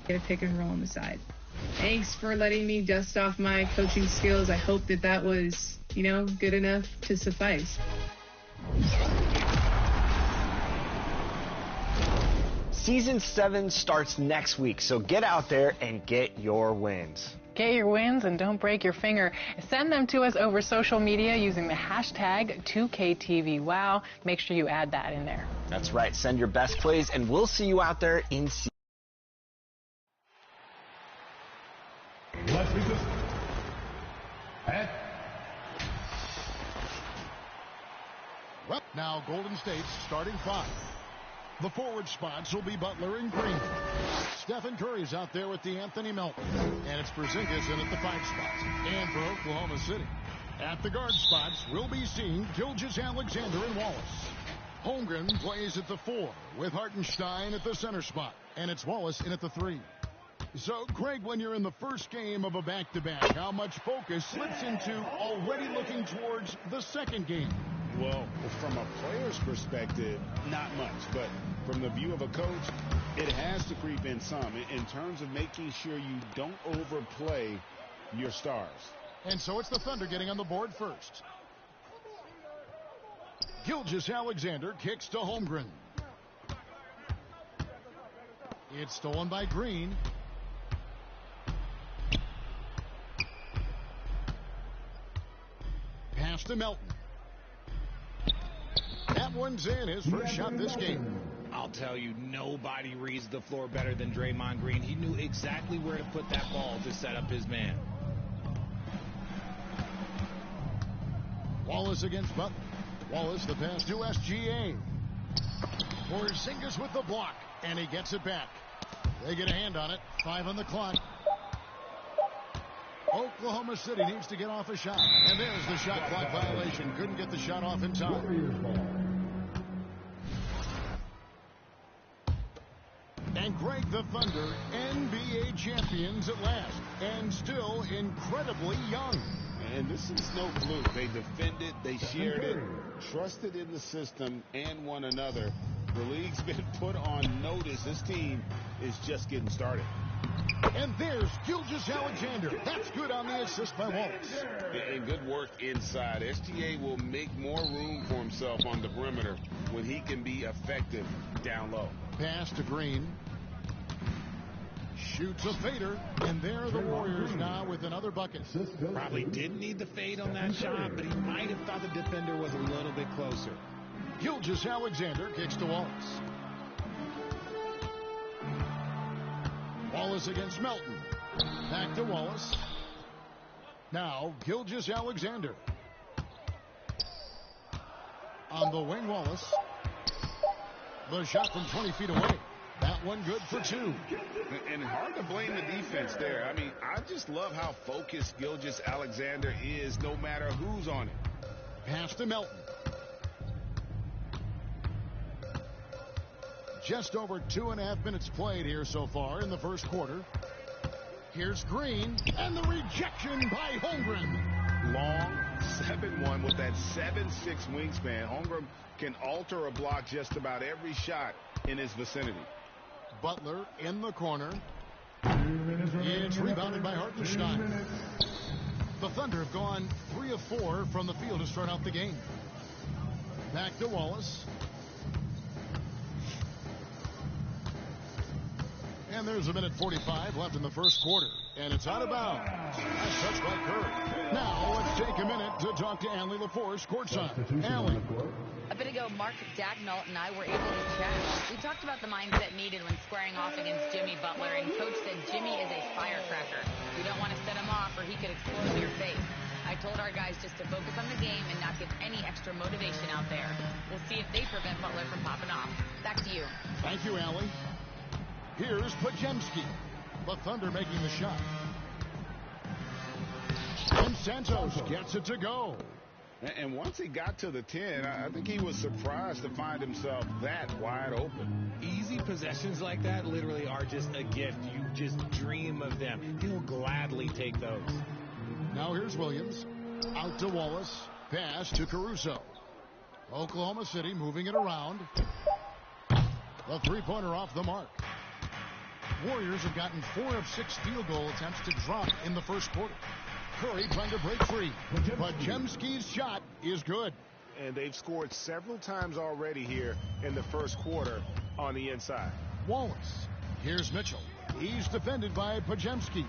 Get a pick and roll on the side. Thanks for letting me dust off my coaching skills. I hope that was, good enough to suffice. Season 7 starts next week, so get out there and get your wins. Get your wins and don't break your finger. Send them to us over social media using the hashtag 2KTVWow. Make sure you add that in there. That's right. Send your best plays, and we'll see you out there in season. Well, now Golden State's starting five. The forward spots will be Butler and Green. Stephen Curry's out there with the Anthony Melton. And it's Porzingis in at the 5 spots. And for Oklahoma City, at the guard spots, we'll be seeing Gilgeous-Alexander and Wallace. Holmgren plays at the 4 with Hartenstein at the center spot. And it's Wallace in at the 3. So, Craig, when you're in the first game of a back-to-back, how much focus slips into already looking towards the second game? Well, from a player's perspective, not much. But from the view of a coach, it has to creep in some in terms of making sure you don't overplay your stars. And so it's the Thunder getting on the board first. Gilgeous-Alexander kicks to Holmgren. It's stolen by Green. Pass to Melton. That one's in, his first shot this game. I'll tell you, nobody reads the floor better than Draymond Green. He knew exactly where to put that ball to set up his man. Wallace against Butler. Wallace the pass to SGA. Porzingis with the block, and he gets it back. They get a hand on it. 5 on the clock. Oklahoma City needs to get off a shot. And there's the shot clock violation. Couldn't get the shot off in time. And Greg, the Thunder, NBA champions at last. And still incredibly young. And this is no fluke. They defended, they shared it, trusted in the system and one another. The league's been put on notice. This team is just getting started. And there's Gilgeous-Alexander. That's good on the assist by Wallace. And good work inside. SGA will make more room for himself on the perimeter when he can be effective down low. Pass to Green. Shoots a fader, and there are the Warriors now with another bucket. Probably didn't need the fade on that shot, but he might have thought the defender was a little bit closer. Gilgeous-Alexander kicks to Wallace. Wallace against Melton. Back to Wallace. Now Gilgeous-Alexander. On the wing, Wallace. The shot from 20 feet away. That one good for 2. And hard to blame the defense there. I mean, I just love how focused Gilgeous-Alexander is no matter who's on it. Pass to Melton. Just over 2.5 minutes played here so far in the first quarter. Here's Green, and the rejection by Holmgren. Long 7-1 with that 7'6" wingspan. Holmgren can alter a block just about every shot in his vicinity. Butler in the corner. It's rebounded by Hartenstein. The Thunder have gone 3 of 4 from the field to start out the game. Back to Wallace. And there's 1:45 left in the first quarter. And it's out of bounds. Nice touch by Curry. Now let's take a minute to talk to Allie LaForce courtside. Allie. A bit ago, Mark Dagnall and I were able to chat. We talked about the mindset needed when squaring off against Jimmy Butler, and Coach said Jimmy is a firecracker. You don't want to set him off or he could explode in your face. I told our guys just to focus on the game and not give any extra motivation out there. We'll see if they prevent Butler from popping off. Back to you. Thank you, Allie. Here's Podziemski. The Thunder making the shot. And Santos gets it to go. And once he got to the 10, I think he was surprised to find himself that wide open. Easy possessions like that literally are just a gift. You just dream of them. He'll gladly take those. Now here's Williams. Out to Wallace. Pass to Caruso. Oklahoma City moving it around. The three-pointer off the mark. Warriors have gotten 4 of 6 field goal attempts to drop in the first quarter. Curry trying to break free. Podziemski's shot is good. And they've scored several times already here in the first quarter on the inside. Wallace. Here's Mitchell. He's defended by Podziemski.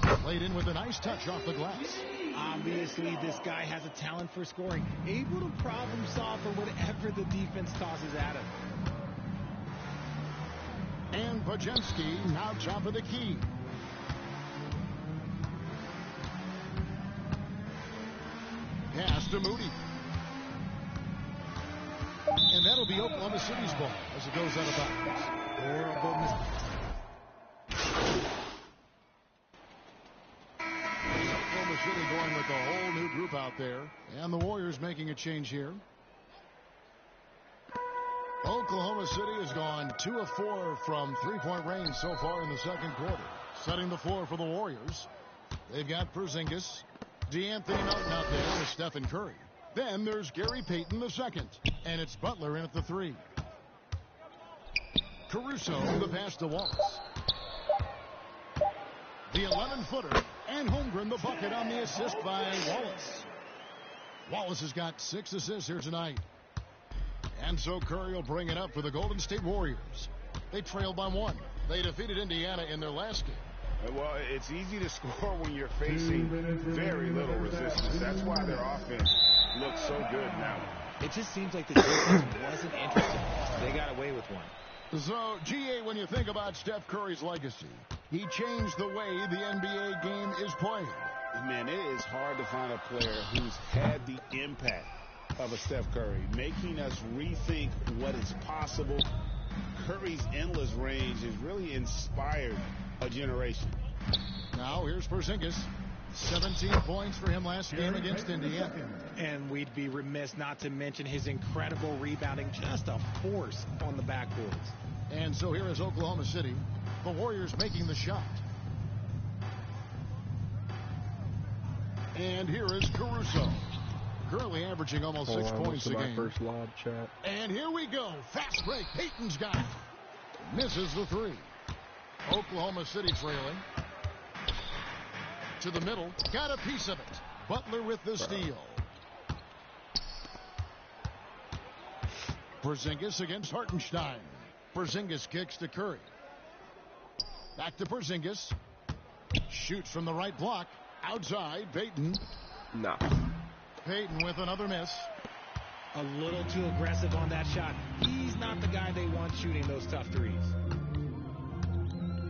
Played in with a nice touch off the glass. Obviously, this guy has a talent for scoring. Able to problem solve for whatever the defense tosses at him. And Podziemski now top of the key. to Moody. And that'll be Oklahoma City's ball as it goes out of bounds. Oklahoma City going with a whole new group out there. And the Warriors making a change here. Oklahoma City has gone 2 of 4 from three-point range so far in the second quarter. Setting the floor for the Warriors. They've got Porzingis, DeAnthony Melton out there with Stephen Curry. Then there's Gary Payton the second, and it's Butler in at the 3. Caruso the pass to Wallace. The 11-footer, and Holmgren the bucket on the assist by Wallace. Wallace has got 6 assists here tonight. And so Curry will bring it up for the Golden State Warriors. They trailed by 1. They defeated Indiana in their last game. Well, it's easy to score when you're facing very little resistance. That's why their offense looks so good now. It just seems like the defense wasn't interested. They got away with one. So, GA, when you think about Steph Curry's legacy, he changed the way the NBA game is played. Man, it is hard to find a player who's had the impact of a Steph Curry, making us rethink what is possible. Curry's endless range has really inspired a generation. Now here's Porzingis. 17 points for him last game against Indiana. And we'd be remiss not to mention his incredible rebounding, just a force on the backboards. And so here is Oklahoma City. The Warriors making the shot. And here is Caruso. Currently averaging almost 6 points a game. First lob, chat. And here we go. Fast break. Payton's got it. Misses the 3. Oklahoma City trailing. To the middle. Got a piece of it. Butler with the steal. Porzingis against Hartenstein. Porzingis kicks to Curry. Back to Porzingis. Shoots from the right block. Outside. Payton. Nah. Payton with another miss. A little too aggressive on that shot. He's not the guy they want shooting those tough threes.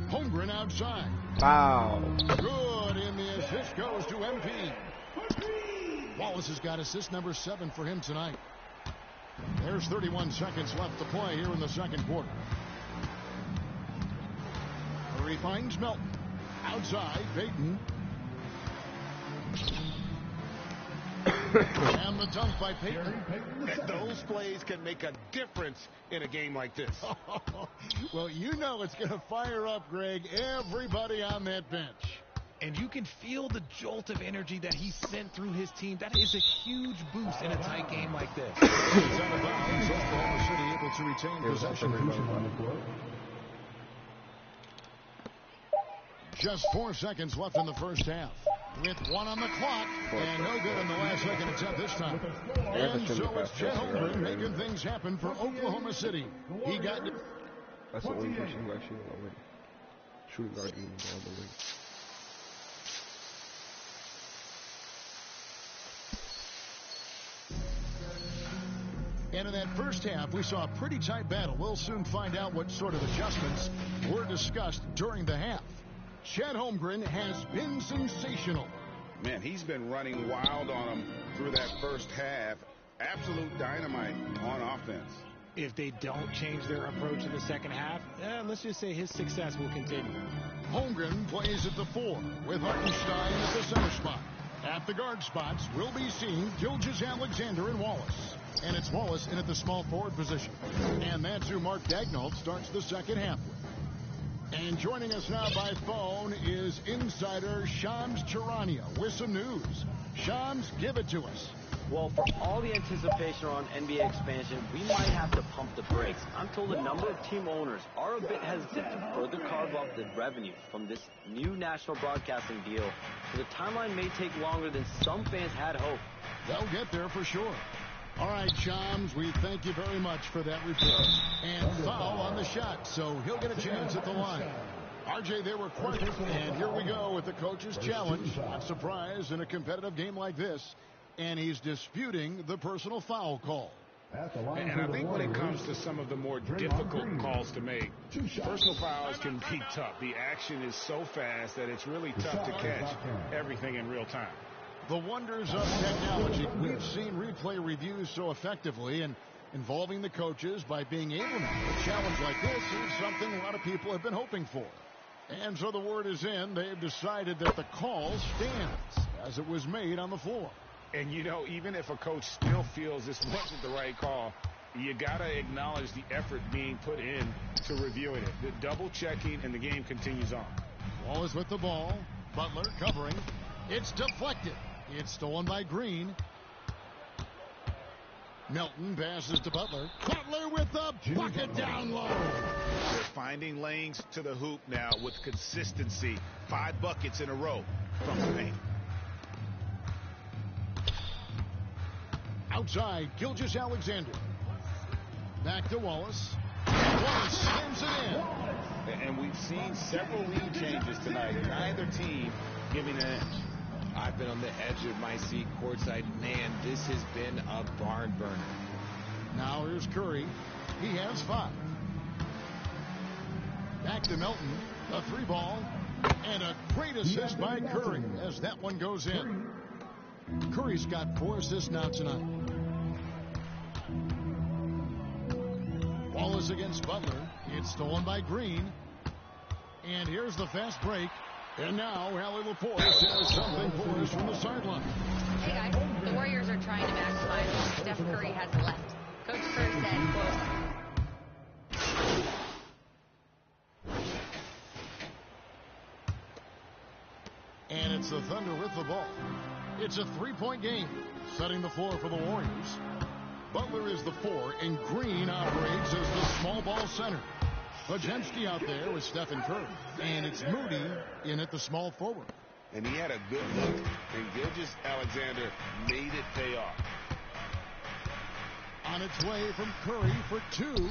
Holmgren outside. Wow. Good, and the assist goes to MP. Wallace has got assist number 7 for him tonight. There's 31 seconds left to play here in the second quarter. Curry finds Melton. Outside, Payton. And the dunk by Payton. Those plays can make a difference in a game like this. Well, you know it's going to fire up, Greg, everybody on that bench. And you can feel the jolt of energy that he sent through his team. That is a huge boost in a tight game like this. It's out of bounds. Oklahoma City able to retain possession. Just 4 seconds left in the first half. With 1 on the clock, and no good in the last second attempt this time. And so it's Chet Holmgren making things happen for Oklahoma City. He got... That's the only person who actually already. Shooting guard even all the way. And in that first half, we saw a pretty tight battle. We'll soon find out what sort of adjustments were discussed during the half. Chet Holmgren has been sensational. Man, he's been running wild on them through that first half. Absolute dynamite on offense. If they don't change their approach in the second half, let's just say his success will continue. Holmgren plays at the 4 with Hartenstein at the center spot. At the guard spots, we'll be seeing Gilgeous-Alexander and Wallace. And it's Wallace in at the small forward position. And that's who Mark Daigneault starts the second half with. And joining us now by phone is insider Shams Charania with some news. Shams, give it to us. Well, for all the anticipation around NBA expansion, we might have to pump the brakes. I'm told a number of team owners are a bit hesitant to further carve up the revenue from this new national broadcasting deal, so the timeline may take longer than some fans had hoped. They'll get there for sure. All right, Shams, we thank you very much for that report. And foul on the shot, so he'll get a chance at the line. RJ, they were quick, and here we go with the coach's challenge. Not surprised in a competitive game like this, and he's disputing the personal foul call. And I think when it comes to some of the more difficult calls to make, personal fouls can be tough. The action is so fast that it's really tough to catch everything in real time. The wonders of technology. We've seen replay reviews so effectively and involving the coaches by being able to. A challenge like this is something a lot of people have been hoping for. And so the word is in. They've decided that the call stands as it was made on the floor. And, you know, even if a coach still feels this wasn't the right call, you got to acknowledge the effort being put in to reviewing it. The double checking, and the game continues on. Wallace with the ball. Butler covering. It's deflected. It's stolen by Green. Melton passes to Butler. Butler with the bucket down low. They're finding lanes to the hoop now with consistency. 5 buckets in a row from the paint. Outside, Gilgeous-Alexander. Back to Wallace. Wallace slams it in. And we've seen several lead changes tonight. Neither team giving an edge. I've been on the edge of my seat courtside. Man, this has been a barn burner. Now here's Curry. He has 5. Back to Melton. A 3-ball. And a great assist by Curry as that one goes in. Curry's got 4 assists now tonight. Wallace against Butler. It's stolen by Green. And here's the fast break. And now Allie Laporte has something for us from the sideline. Hey guys, the Warriors are trying to maximize what Steph Curry has left. Coach Kerr said, quote, and it's the Thunder with the ball. It's a 3-point game, setting the floor for the Warriors. Butler is the 4, and Green operates as the small ball center. Pajemski out there with Stephen Curry. And it's Moody in at the small forward. And he had a good look, and Gilgeous-Alexander made it pay off. On its way from Curry for 2.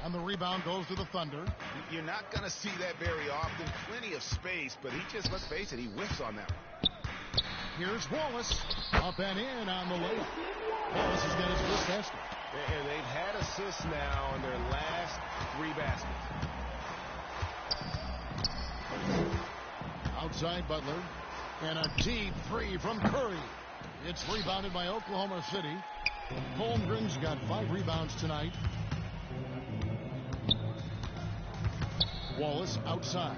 And the rebound goes to the Thunder. You're not going to see that very often. Plenty of space, but he just, let's face it, he whiffs on that one. Here's Wallace. Up and in on the layup. Wallace has got his first basket. And they've had assists now on their last 3 baskets. Outside Butler. And a deep 3 from Curry. It's rebounded by Oklahoma City. Holmgren's got 5 rebounds tonight. Wallace outside.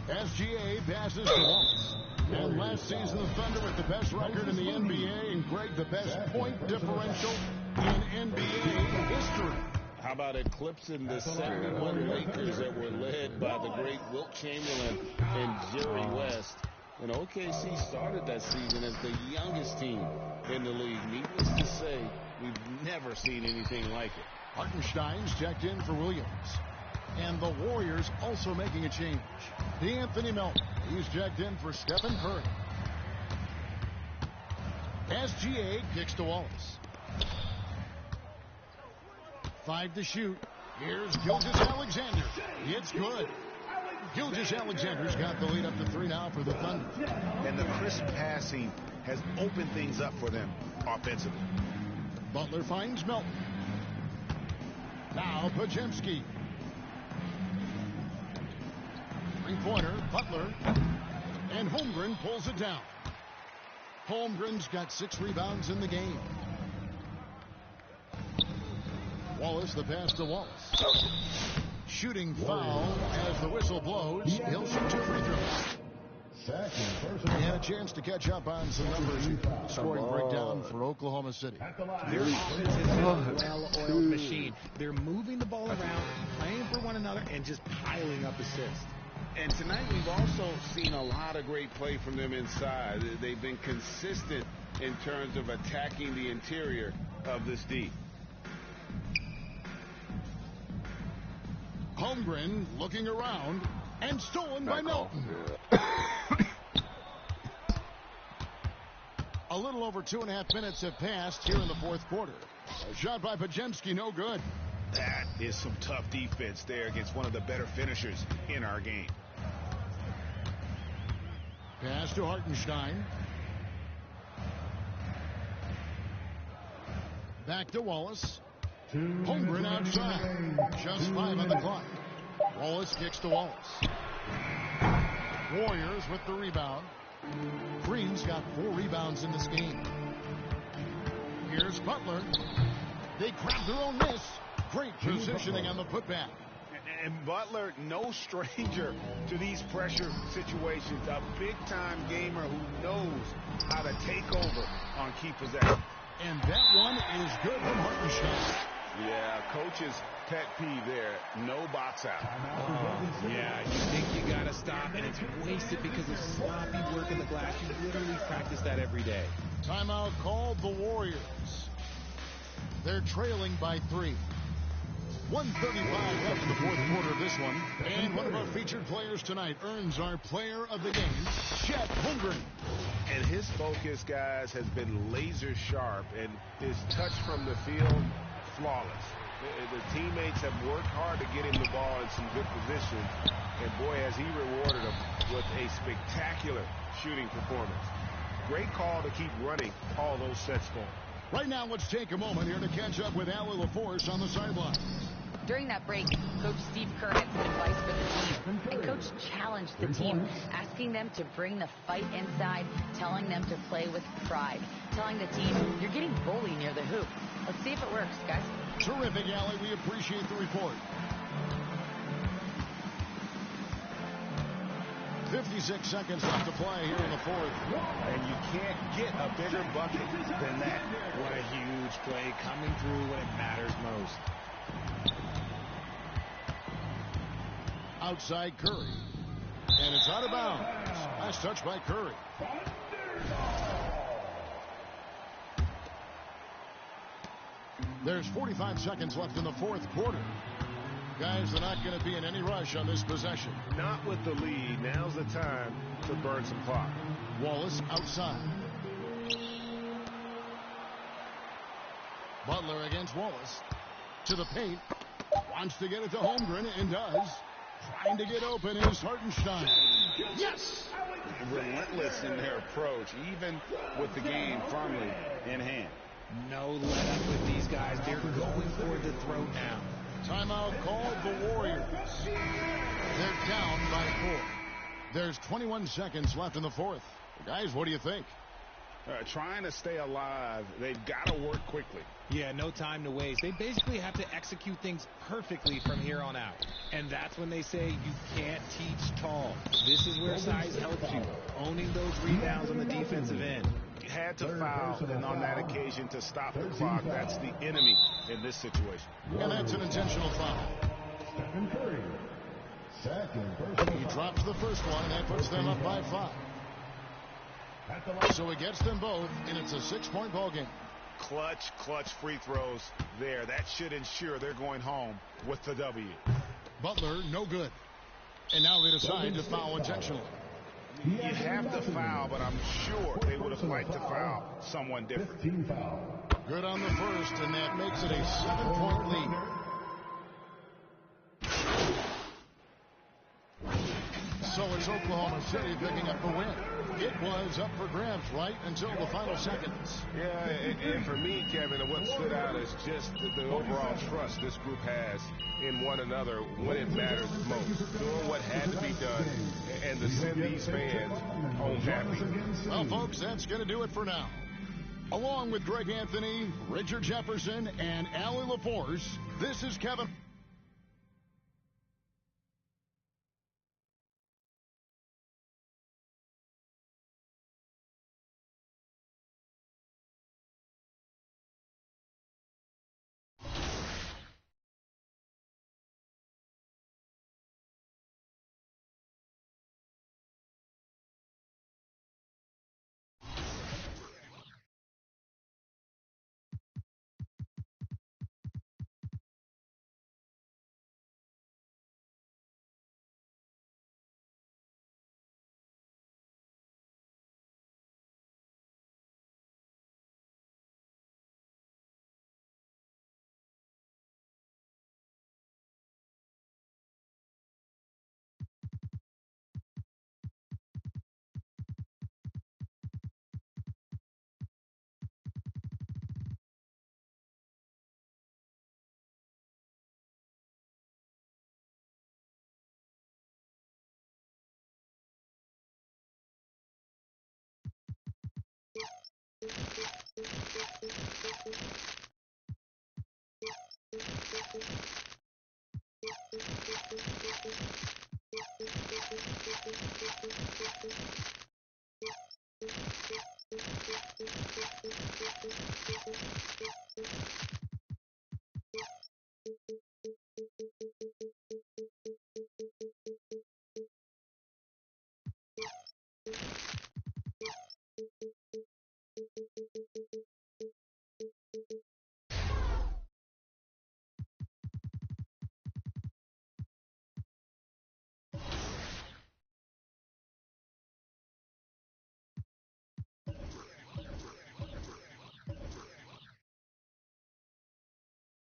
SGA passes to Wallace. And last season, the Thunder with the best record in the NBA, and Greg, the best point differential in NBA history. How about eclipsing the 71 Lakers that were led by the great Wilt Chamberlain and Jerry West? And OKC started that season as the youngest team in the league. Needless to say, we've never seen anything like it. Hartenstein's checked in for Williams. And the Warriors also making a change. D'Anthony Melton. He's checked in for Stephen Curry. SGA kicks to Wallace. 5 to shoot. Here's Gilgeous-Alexander. It's good. Gilgeous-Alexander's got the lead up to 3 now for the Thunder. And the crisp passing has opened things up for them offensively. Butler finds Melton. Now Pajemski. 3-pointer, Butler. And Holmgren pulls it down. Holmgren's got 6 rebounds in the game. Wallace, the pass to Wallace. Shooting foul as the whistle blows. He'll shoot 2 free throws. He had a chance to catch up on some numbers. Scoring breakdown for Oklahoma City. Their offense is a well-oiled machine. They're moving the ball around, playing for one another, and just piling up assists. And tonight we've also seen a lot of great play from them inside. They've been consistent in terms of attacking the interior of this D. Holmgren looking around and stolen by Melton. A little over 2.5 minutes have passed here in the 4th quarter. A shot by Pajemski, no good. That is some tough defense there against one of the better finishers in our game. Pass to Hartenstein. Back to Wallace. Holmgren outside. Just 5 on the clock. Wallace kicks to Wallace. Warriors with the rebound. Green's got 4 rebounds in this game. Here's Butler. They grab their own miss. Great positioning on the putback. And Butler, no stranger to these pressure situations. A big-time gamer who knows how to take over on key possession. And that one is good from Hartenstein. Yeah, coach's pet peeve there. No box out. Yeah, you think you got to stop, and it's wasted because of sloppy work in the glass. You literally practice that every day. Timeout called the Warriors. They're trailing by 3. 1:35 left in the fourth quarter of this one. And one of our featured players tonight earns our player of the game, Chet Holmgren. And his focus, guys, has been laser sharp, and his touch from the field, flawless. The teammates have worked hard to get him the ball in some good position, and boy, has he rewarded them with a spectacular shooting performance. Great call to keep running all those sets for him. Right now, let's take a moment here to catch up with Allie LaForce on the sideline. During that break, Coach Steve Kerr had some advice for the team. And Coach challenged the team, asking them to bring the fight inside, telling them to play with pride, telling the team, you're getting bullied near the hoop. Let's see if it works, guys. Terrific, Allie. We appreciate the report. 56 seconds left to play here in the fourth. And you can't get a bigger bucket than that. What a huge play coming through when it matters most. Outside Curry. And it's out of bounds. Nice touch by Curry. There's 45 seconds left in the fourth quarter. Guys, they're not going to be in any rush on this possession. Not with the lead. Now's the time to burn some clock. Wallace outside. Butler against Wallace. To the paint. Wants to get it to Holmgren and does. Trying to get open is Hartenstein. Yes! Relentless in their approach, even with the game firmly in hand. No let up with these guys. They're going for the throat now. Timeout called the Warriors. They're down by 4. There's 21 seconds left in the fourth. Guys, what do you think? Trying to stay alive. They've got to work quickly. Yeah, no time to waste. They basically have to execute things perfectly from here on out. And that's when they say you can't teach tall. This is where size helps you. Owning those rebounds on the defensive end. You had to foul, and on that occasion to stop the clock. That's the enemy in this situation. And that's an intentional foul. He drops the first one, and that puts them up by 5. So he gets them both, and it's a 6-point ball game. Clutch free throws there. That should ensure they're going home with the W. Butler, no good. And now they decide to foul intentionally. You have to foul, but I'm sure they would have liked to foul someone different. Good on the first, and that makes it a 7-point lead. So it's Oklahoma City picking up the win. It was up for grabs right until the final seconds. Yeah, and for me, Kevin, what stood out is just the overall trust this group has in one another when it matters most. Doing what had to be done and to send these fans home happy. Well, folks, that's going to do it for now. Along with Greg Anthony, Richard Jefferson, and Allie LaForce, this is Kevin.